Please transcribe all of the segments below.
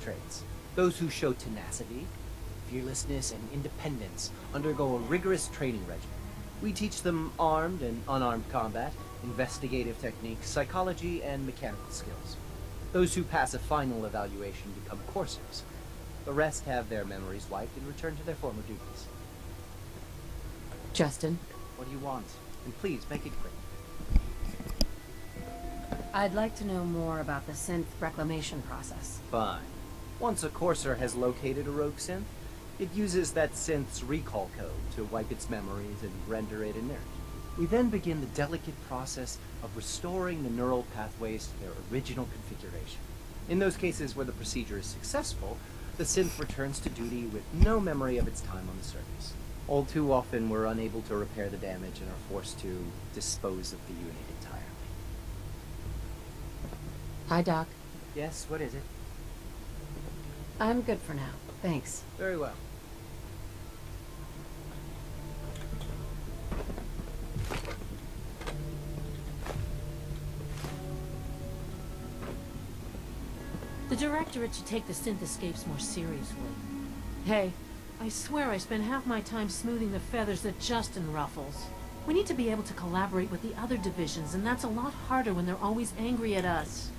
traits. Those who show tenacity, fearlessness, and independence undergo a rigorous training regimen. We teach them armed and unarmed combat, investigative techniques, psychology, and mechanical skills. Those who pass a final evaluation become coursers. The rest have their memories wiped and return to their former duties. Justin? What do you want? And please, make it quick. I'd like to know more about the synth reclamation process. Fine. Once a courser has located a rogue synth, it uses that synth's recall code to wipe its memories and render it inert. We then begin the delicate process of restoring the neural pathways to their original configuration. In those cases where the procedure is successful, the synth returns to duty with no memory of its time on the surface. All too often, we're unable to repair the damage and are forced to dispose of the unit entirely. Hi, Doc. Yes, what is it? I'm good for now. Thanks. Very well. The Directorate should take the synth escapes more seriously. Hey, I swear I spend half my time smoothing the feathers that Justin ruffles. We need to be able to collaborate with the other divisions, and that's a lot harder when they're always angry at us.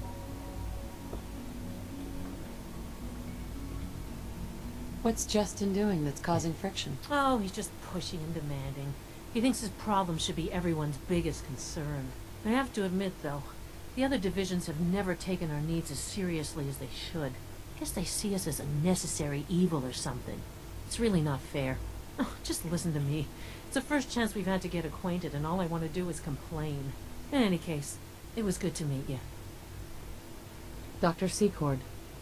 What's Justin doing that's causing friction? Oh, he's just pushy and demanding. He thinks his problem should be everyone's biggest concern. I have to admit, though, the other divisions have never taken our needs as seriously as they should. I guess they see us as a necessary evil or something. It's really not fair. Oh, just listen to me. It's the first chance we've had to get acquainted, and all I want to do is complain. In any case, it was good to meet you. Dr. Secord.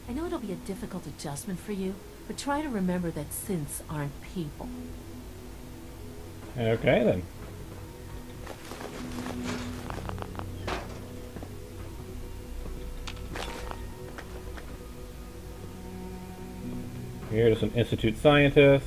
I know it'll be a difficult adjustment for you, but try to remember that synths aren't people. Okay, then. Here's an Institute scientist.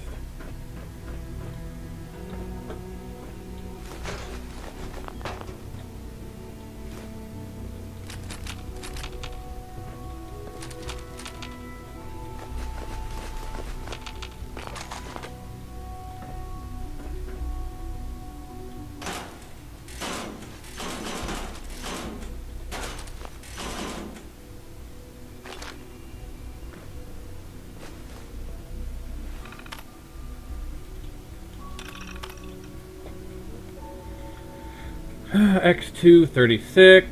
X236.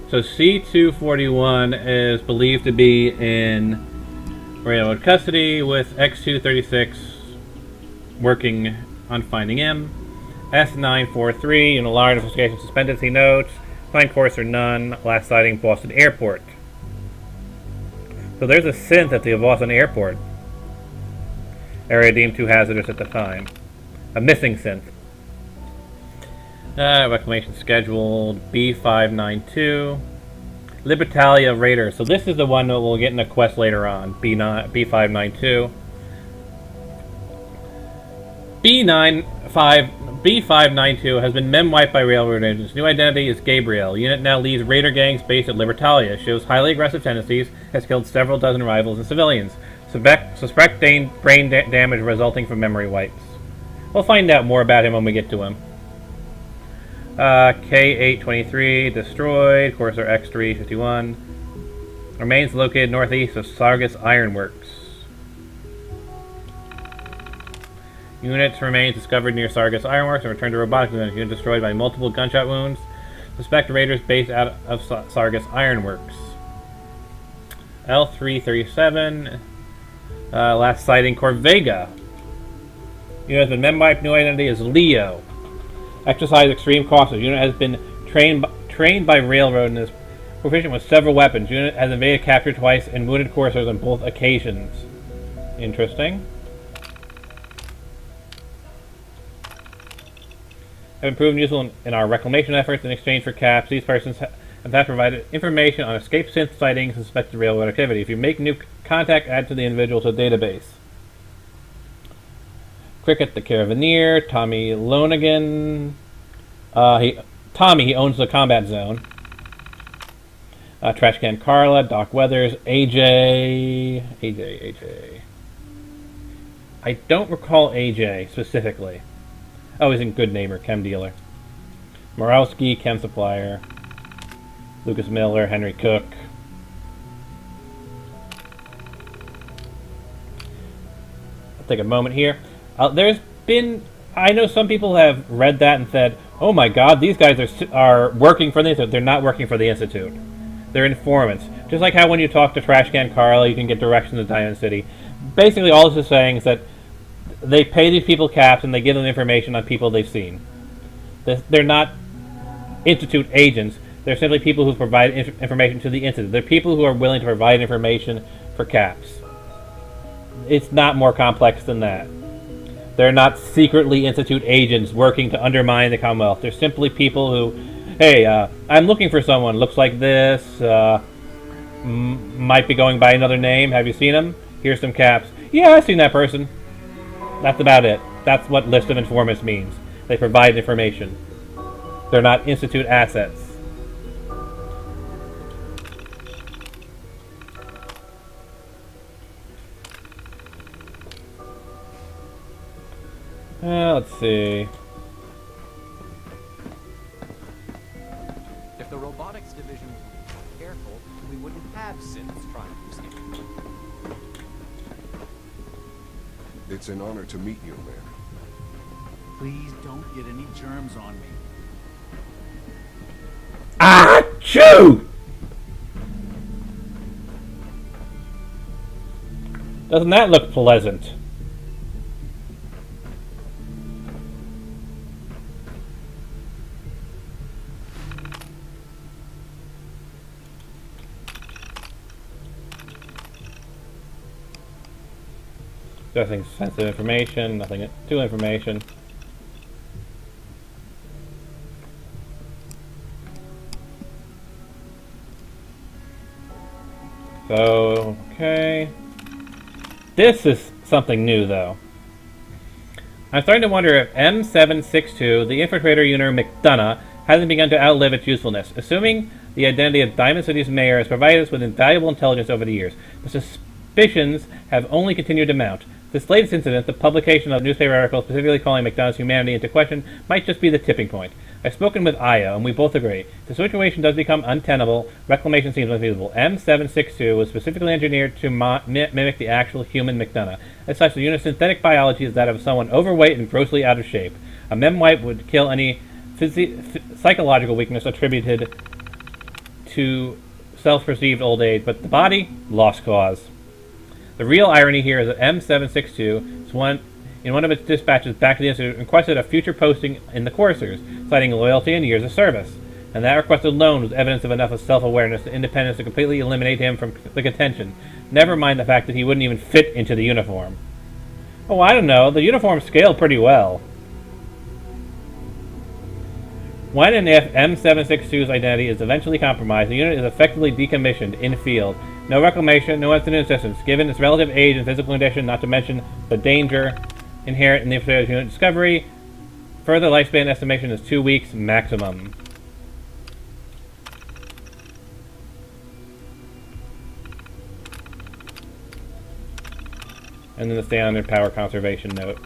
So C241 is believed to be in railroad custody, with X236 working on finding him. S943 in a large investigation suspended. He notes flying course or none. Last sighting Boston Airport. So there's a synth at the Boston Airport. Area deemed too hazardous at the time. A missing synth. Reclamation scheduled. B592. Libertalia Raider. So this is the one that we'll get in a quest later on. B592. B592 has been mem-wiped by railroad agents. New identity is Gabriel. Unit now leads raider gangs based at Libertalia. Shows highly aggressive tendencies. Has killed several dozen rivals and civilians. Suspect brain damage resulting from memory wipes. We'll find out more about him when we get to him. K823 destroyed. Courser X351. Remains located northeast of Sargus Ironworks. Units remains discovered near Sargus Ironworks and returned to robotics unit. Unit destroyed by multiple gunshot wounds. Suspect raiders based out of Sargus Ironworks. L337. Last sighting Corvega. Unit has been mem-wiped. New identity is Leo. Exercise extreme caution. Unit has been trained by railroad and is proficient with several weapons. Unit has evaded capture twice and wounded coursers on both occasions. Interesting. Have been proven useful in our reclamation efforts. In exchange for caps, these persons have provided information on escaped synth sightings and suspected railroad activity. If you make new contact, add to the individual to the database. Cricket the Caravaneer, Tommy Lonergan, Tommy, he owns the combat zone. Trashcan Carla, Doc Weathers, AJ. I don't recall AJ specifically. Oh, he's in Good Neighbor, Chem Dealer. Morowski, Chem Supplier. Lucas Miller, Henry Cook. I'll take a moment here. There's been... I know some people have read that and said, oh my god, these guys are working for the Institute. They're not working for the Institute. They're informants. Just like how when you talk to Trashcan Carla, you can get directions to Diamond City. Basically, all this is saying is that they pay these people caps and they give them information on people they've seen. They're not Institute agents. They're simply people who provide information to the Institute. They're people who are willing to provide information for caps. It's not more complex than that. They're not secretly Institute agents working to undermine the Commonwealth. They're simply people who, hey, I'm looking for someone. Looks like this. Might be going by another name. Have you seen him? Here's some caps. Yeah, I've seen that person. That's about it. That's what list of informants means. They provide information. They're not Institute assets. Let's see. If the robotics division was careful, we wouldn't have synths trying to escape. It's an honor to meet you, man. Please don't get any germs on me. Achoo! Doesn't that look pleasant? Nothing sensitive information, nothing to information. So, okay. This is something new, though. I'm starting to wonder if M762, the infiltrator unit McDonough, hasn't begun to outlive its usefulness. Assuming the identity of Diamond City's mayor has provided us with invaluable intelligence over the years, the suspicions have only continued to mount. This latest incident, the publication of a newspaper article specifically calling McDonough's humanity into question, might just be the tipping point. I've spoken with Io, and we both agree. If the situation does become untenable, reclamation seems unfeasible. M762 was specifically engineered to mimic the actual human McDonough. As such, the unit's synthetic biology is that of someone overweight and grossly out of shape. A mem-wipe would kill any psychological weakness attributed to self-perceived old age, but the body, lost cause. The real irony here is that M762 in one of its dispatches back to the Institute requested a future posting in the coursers, citing loyalty and years of service. And that request alone was evidence of enough of self-awareness and independence to completely eliminate him from the contention. Never mind the fact that he wouldn't even fit into the uniform. Oh, I don't know. The uniform scaled pretty well. When and if M762's identity is eventually compromised, the unit is effectively decommissioned in field. No reclamation, no instant assistance. Given its relative age and physical condition, not to mention the danger inherent in the infiltrator's unit discovery, further lifespan estimation is 2 weeks maximum. And then the standard power conservation note.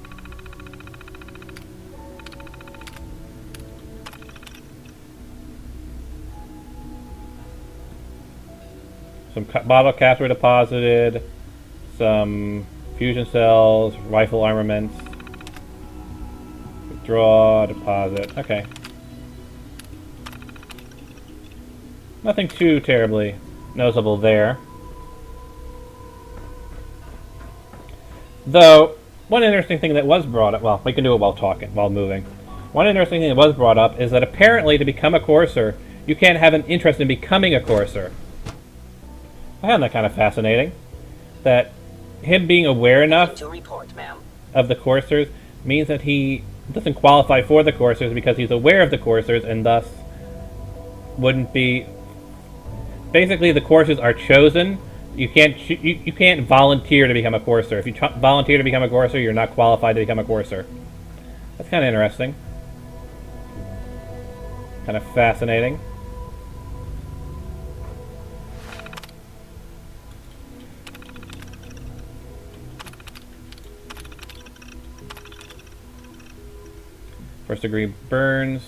Some bottle caps were deposited, some fusion cells, rifle armaments, withdraw, deposit, okay. Nothing too terribly noticeable there. Though, one interesting thing that was brought up, well, we can do it while talking, while moving. One interesting thing that was brought up is that apparently to become a courser, you can't have an interest in becoming a courser. I found that kind of fascinating. That him being aware enough of the coursers means that he doesn't qualify for the coursers because he's aware of the coursers and thus wouldn't be... Basically, the courses are chosen. You can't volunteer to become a courser. If you volunteer to become a courser, you're not qualified to become a courser. That's kind of interesting. Kind of fascinating. First degree burns.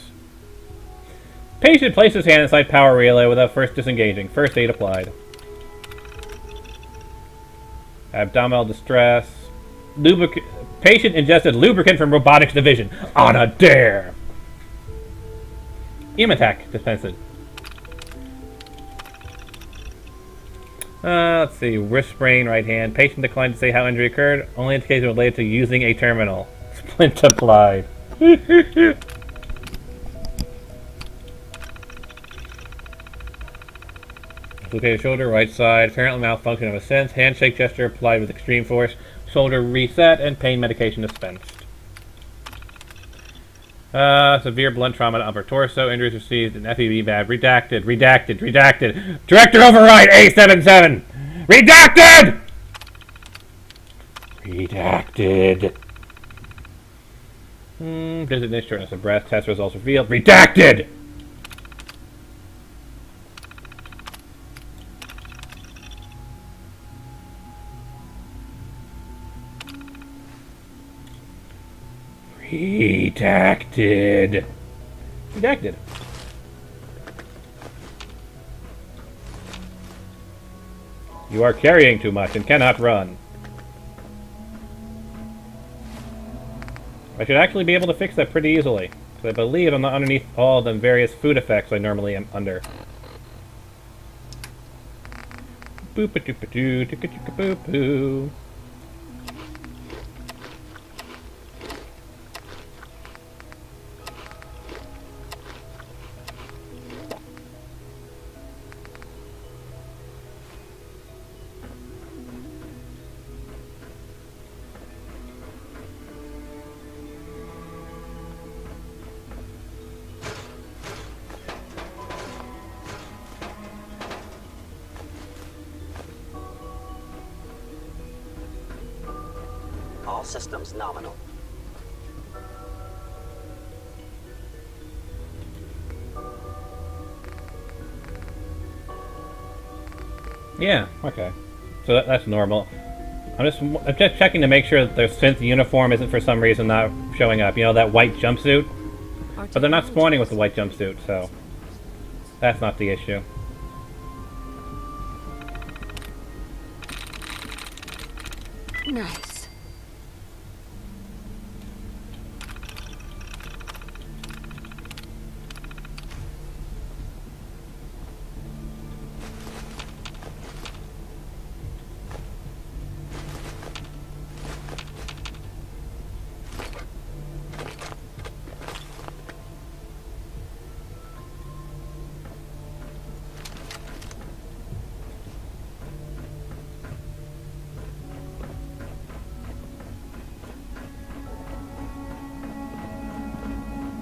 Patient places hand inside power relay without first disengaging. First aid applied. Abdominal distress. Patient ingested lubricant from robotics division on a dare. Ematac dispensed. Let's see. Wrist sprain, right hand. Patient declined to say how injury occurred. Only indication related to using a terminal. Splint applied. Dislocated shoulder, right side. Apparently malfunction of a sense. Handshake gesture applied with extreme force. Shoulder reset and pain medication dispensed. Severe blunt trauma to upper torso. Injuries received in FEB bad. Redacted. Redacted. Redacted. Director override A77. Redacted. Redacted. Dizziness, shortness of breath. Test results revealed. Redacted. Redacted. Redacted. You are carrying too much and cannot run. I should actually be able to fix that pretty easily, because I believe I'm not underneath all the various food effects I normally am under. Boop-a-doop-a-doo, ticka-ticka-boop-boo. All systems nominal. Yeah, okay. So that's normal. I'm just checking to make sure that their synth uniform isn't for some reason not showing up. You know, that white jumpsuit? But they're not spawning with the white jumpsuit, so that's not the issue. Nice.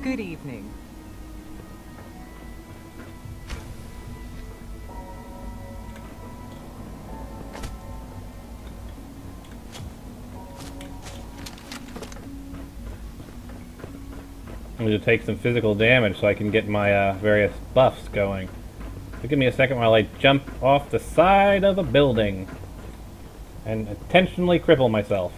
Good evening. I'm going to take some physical damage so I can get my various buffs going. So give me a second while I jump off the side of a building and intentionally cripple myself.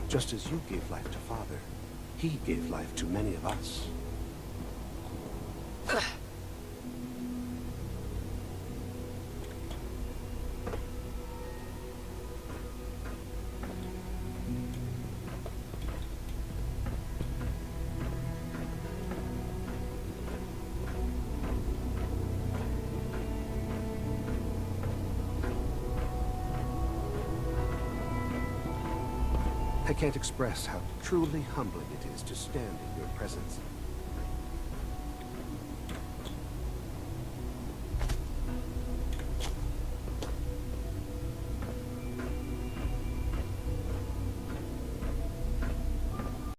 Just as you gave life to Father, he gave life to many of us. I can't express how truly humbling it is to stand in your presence.